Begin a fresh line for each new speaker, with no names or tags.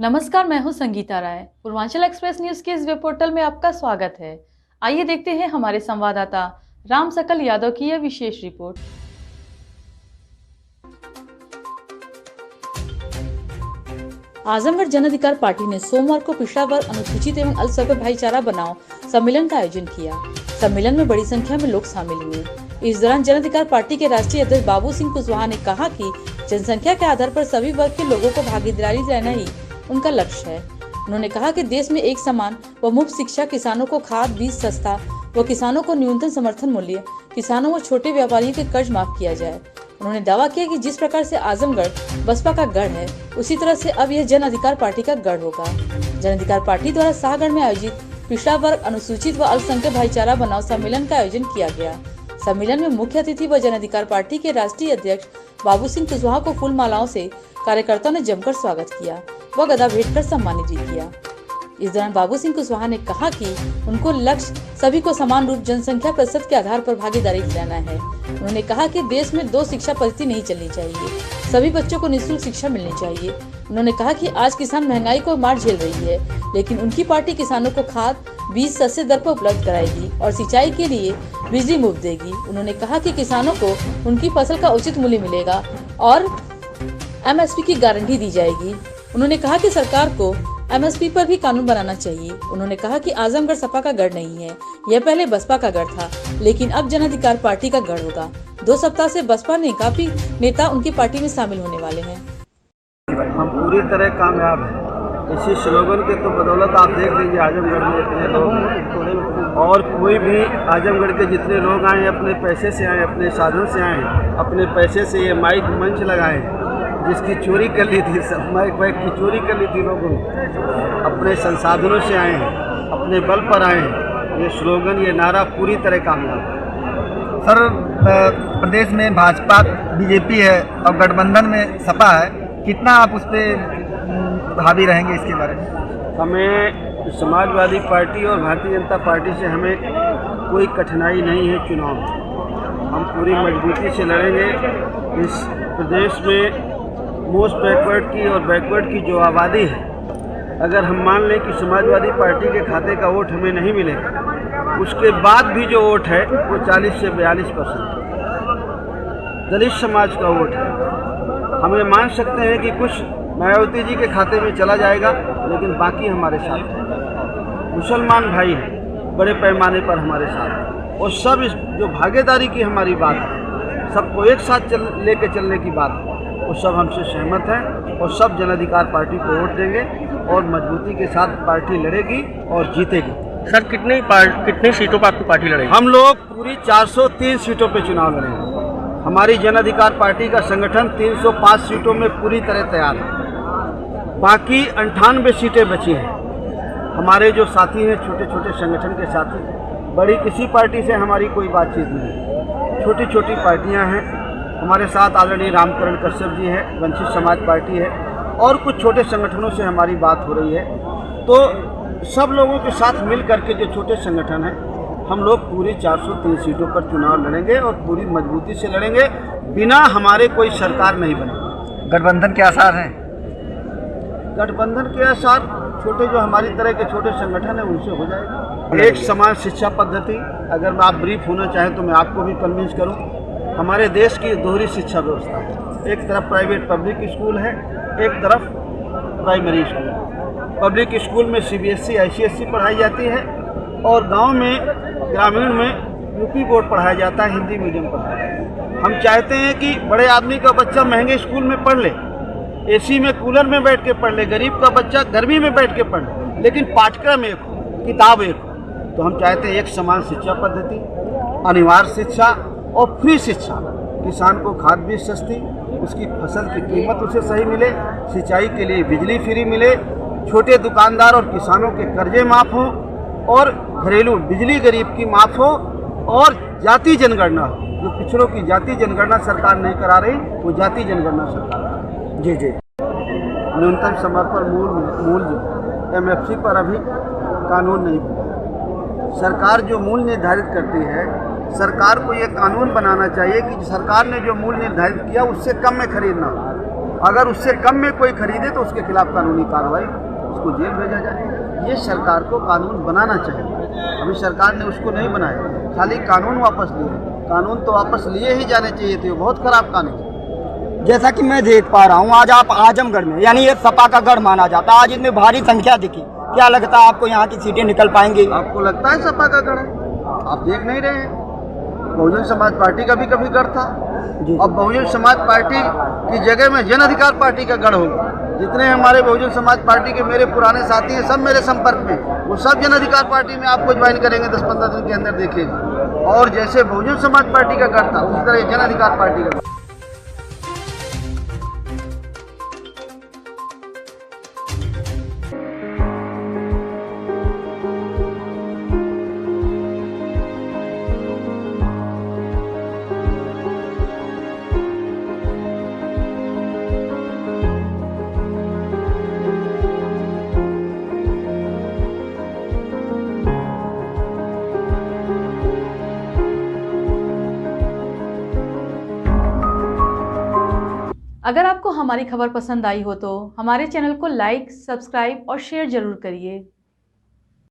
नमस्कार, मैं हूं संगीता राय। पूर्वांचल एक्सप्रेस न्यूज के इस वेब पोर्टल में आपका स्वागत है। आइए देखते हैं हमारे संवाददाता राम सकल यादव की यह विशेष रिपोर्ट। आजमगढ़ जन अधिकार पार्टी ने सोमवार को पिछड़ा वर्ग, अनुसूचित एवं अल्पसंख्यक भाईचारा बनाओ सम्मेलन का आयोजन किया। सम्मेलन में बड़ी संख्या में लोग शामिल हुए। इस दौरान जन अधिकार पार्टी के राष्ट्रीय अध्यक्ष बाबू सिंह कुशवाहा ने कहा कि जनसंख्या के आधार पर सभी वर्ग के लोगों को भागीदारी देना ही उनका लक्ष्य है। उन्होंने कहा कि देश में एक समान व मुफ्त शिक्षा, किसानों को खाद बीज सस्ता व किसानों को न्यूनतम समर्थन मूल्य, किसानों व छोटे व्यापारियों के कर्ज माफ किया जाए। उन्होंने दावा किया कि जिस प्रकार से आजमगढ़ बसपा का गढ़ है, उसी तरह से अब यह जन अधिकार पार्टी का गढ़ होगा। जन अधिकार पार्टी द्वारा शाहगढ़ में आयोजित पिछड़ा वर्ग, अनुसूचित व अल्पसंख्यक भाईचारा बनाओ सम्मेलन का आयोजन किया गया। सम्मेलन में मुख्य अतिथि व जन अधिकार पार्टी के राष्ट्रीय अध्यक्ष बाबू सिंह कुशवाहा को फूल मालाओं से कार्यकर्ताओं ने जमकर स्वागत किया व गदा भेंट कर सम्मानित भी किया। इस दौरान बाबू सिंह कुशवाहा ने कहा कि उनको लक्ष्य सभी को समान रूप जनसंख्या प्रतिशत के आधार पर भागीदारी दिलाना है। उन्होंने कहा कि देश में दो शिक्षा पद्धति नहीं चलनी चाहिए, सभी बच्चों को निःशुल्क शिक्षा मिलनी चाहिए। उन्होंने कहा कि आज किसान महंगाई को मार झेल रही है, लेकिन उनकी पार्टी किसानों को खाद बीज सस्ते दर पर उपलब्ध कराएगी और सिंचाई के लिए बिजली मुफ्त देगी। उन्होंने कहा कि किसानों को उनकी फसल का उचित मूल्य मिलेगा और MSP की गारंटी दी जाएगी। उन्होंने कहा कि सरकार को MSP पर भी कानून बनाना चाहिए। उन्होंने कहा कि आजमगढ़ सपा का गढ़ नहीं है, यह पहले बसपा का गढ़ था, लेकिन अब जन अधिकार पार्टी का गढ़ होगा। 2 सप्ताह से बसपा ने काफी नेता उनकी पार्टी में शामिल होने वाले हैं।
हम पूरी तरह कामयाब हैं। इसी स्लोगन के तो बदौलत आप देख लीजिए आजमगढ़ में इतने लोग हैं, और कोई भी आजमगढ़ के जितने लोग आए अपने पैसे से आए, अपने साधन से आए, अपने पैसे से ये माइक मंच लगाए, जिसकी चोरी कर ली थी, सब माइक वाइक की चोरी कर ली थी लोगों ने, अपने संसाधनों से आए हैं, अपने बल पर आए हैं। ये स्लोगन, ये नारा पूरी तरह कामयाब है।
सर, प्रदेश में भाजपा BJP है और गठबंधन में सपा है, कितना आप उस पर हावी रहेंगे इसके बारे में?
हमें समाजवादी पार्टी और भारतीय जनता पार्टी से हमें कोई कठिनाई नहीं है चुनाव में। हम पूरी मजबूती से लड़ेंगे। इस प्रदेश में मोस्ट बैकवर्ड की और बैकवर्ड की जो आबादी है, अगर हम मान लें कि समाजवादी पार्टी के खाते का वोट हमें नहीं मिलेगा, उसके बाद भी जो वोट है वो 40 से 42% दलित समाज का वोट है। हमें मान सकते हैं कि कुछ मायावती जी के खाते में चला जाएगा, लेकिन बाकी हमारे साथ है। मुसलमान भाई हैं बड़े पैमाने पर हमारे साथ, और सब इस जो भागीदारी की हमारी बात है, सबको एक साथ लेके चलने की बात है, वो सब हमसे सहमत हैं और सब जन अधिकार पार्टी को वोट देंगे और मजबूती के साथ पार्टी लड़ेगी और जीतेगी।
सर, कितनी सीटों पर आपकी पार्टी लड़ेगी?
हम लोग पूरी 403 सीटों पे चुनाव लड़ेंगे। हमारी जन अधिकार पार्टी का संगठन 305 सीटों में पूरी तरह तैयार है। बाकी 98 सीटें बची हैं। हमारे जो साथी हैं, छोटे छोटे संगठन के साथी, बड़ी किसी पार्टी से हमारी कोई बातचीत नहीं, छोटी छोटी पार्टियां हैं। हमारे साथ आदरणीय रामकरण कश्यप जी है, वंचित समाज पार्टी है, और कुछ छोटे संगठनों से हमारी बात हो रही है। तो सब लोगों के साथ मिल करके जो छोटे संगठन हैं, हम लोग पूरी 403 सीटों पर चुनाव लड़ेंगे और पूरी मजबूती से लड़ेंगे, बिना हमारे कोई सरकार नहीं बनेगी।
गठबंधन के आसार हैं?
गठबंधन के आसार छोटे जो हमारी तरह के छोटे संगठन हैं उनसे हो जाएगा। एक समान शिक्षा पद्धति, अगर आप ब्रीफ होना चाहें तो मैं आपको भी कन्विंस करूं, हमारे देश की दोहरी शिक्षा व्यवस्था है। एक तरफ प्राइवेट पब्लिक स्कूल है, एक तरफ प्राइमरी स्कूल। पब्लिक स्कूल में CBSE ICSE पढ़ाई जाती है, और गांव में ग्रामीण में UP बोर्ड पढ़ाया जाता है, हिंदी मीडियम पढ़ाया जाता है। हम चाहते हैं कि बड़े आदमी का बच्चा महंगे स्कूल में पढ़ ले, AC में कूलर में बैठ के पढ़ ले, गरीब का बच्चा गर्मी में बैठ के पढ़ ले, लेकिन पाठ्यक्रम एक हो, किताब एक हो। तो हम चाहते हैं एक समान शिक्षा पद्धति, अनिवार्य शिक्षा और फ्री शिक्षा। किसान को खाद बीज सस्ती, उसकी फसल की कीमत उसे सही मिले, सिंचाई के लिए बिजली फ्री मिले, छोटे दुकानदार और किसानों के कर्जे माफ़ हों, और घरेलू बिजली गरीब की माफ़ हो, और जाति जनगणना हो। जो पिछड़ों की जाति जनगणना सरकार नहीं करा रही, वो जाति जनगणना सरकार करा रही। जी जी। न्यूनतम समर्पण मूल्य MSP पर अभी कानून नहीं बना। सरकार जो मूल्य निर्धारित करती है, सरकार को ये कानून बनाना चाहिए कि सरकार ने जो मूल्य निर्धारित किया उससे कम में खरीदना हो। अगर उससे कम में कोई खरीदे तो उसके खिलाफ कानूनी कार्रवाई, उसको जेल भेजा जाए। ये सरकार को कानून बनाना चाहिए। अभी सरकार ने उसको नहीं बनाया, खाली कानून वापस लिए। कानून तो वापस लिए ही जाने चाहिए थे, बहुत खराब कानून।
जैसा कि मैं देख पा रहा हूँ आज आप आजमगढ़ में, यानी ये सपा का गढ़ माना जाता है, आज इतनी भारी संख्या दिखी, क्या लगता है आपको यहाँ की सीटें निकल पाएंगी?
आपको लगता है सपा का गढ़ है? आप देख नहीं रहे हैं, बहुजन समाज पार्टी का भी कभी गढ़ था। अब बहुजन समाज पार्टी की जगह में जन अधिकार पार्टी का गढ़ होगा। जितने हमारे बहुजन समाज पार्टी के मेरे पुराने साथी हैं, सब मेरे संपर्क में, वो सब जन अधिकार पार्टी में आपको ज्वाइन करेंगे 10-15 दिन के अंदर, देखिएगा। और जैसे बहुजन समाज पार्टी का गढ़ था, उसी तरह जन अधिकार पार्टी का।
अगर आपको हमारी खबर पसंद आई हो तो हमारे चैनल को लाइक, सब्सक्राइब और शेयर जरूर करिए।